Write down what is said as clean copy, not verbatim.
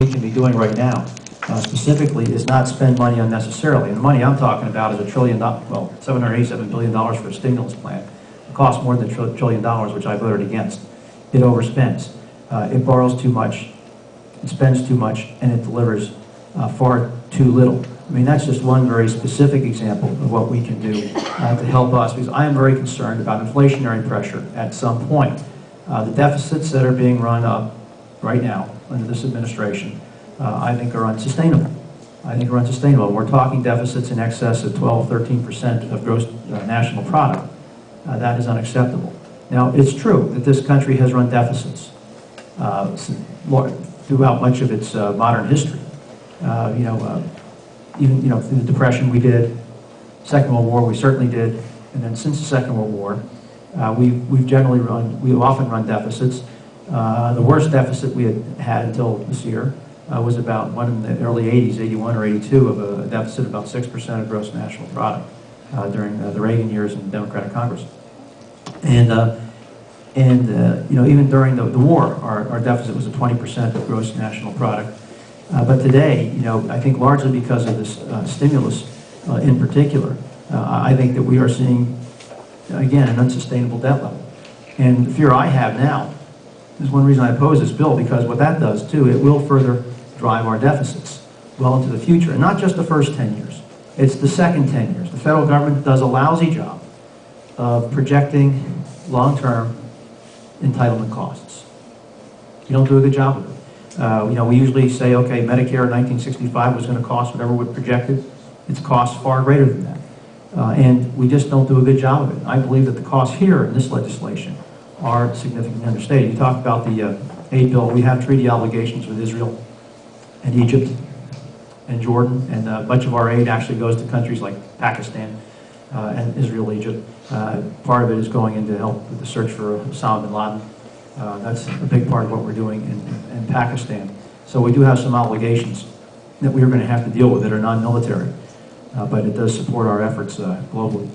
we can be doing right now, specifically, is not spend money unnecessarily. And the money I'm talking about is well, $787 billion for a stimulus plan. It costs more than $1 trillion, which I voted against. It overspends. It borrows too much. It spends too much, and it delivers far too little. I mean, that's just one very specific example of what we can do to help us, because I am very concerned about inflationary pressure at some point. The deficits that are being run up right now under this administration, I think are unsustainable. We're talking deficits in excess of 12–13% of gross national product. That is unacceptable. Now, it's true that this country has run deficits throughout much of its modern history. Even through the Depression we did, Second World War we certainly did, and then since the Second World War, we've often run deficits. The worst deficit we had until this year was about one in the early 80s, 81 or 82, of a deficit of about 6% of gross national product during the Reagan years in the Democratic Congress. And even during the war, our deficit was at 20% of gross national product. But today, I think largely because of this stimulus in particular, I think that we are seeing, again, an unsustainable debt level. And the fear I have now is one reason I oppose this bill, because what that does, too, it will further drive our deficits well into the future. And not just the first 10 years. It's the second 10 years. The federal government does a lousy job of projecting long-term entitlement costs. You don't do a good job of it. We usually say, okay, Medicare in 1965 was going to cost whatever we projected. Its costs far greater than that. And we just don't do a good job of it. I believe that the costs here in this legislation are significantly understated. You talked about the aid bill. We have treaty obligations with Israel and Egypt and Jordan, and a bunch of our aid actually goes to countries like Pakistan and Israel, Egypt. Part of it is going in to help with the search for Osama bin Laden. That's a big part of what we're doing in Pakistan. So we do have some obligations that we are going to have to deal with that are non-military, but it does support our efforts globally.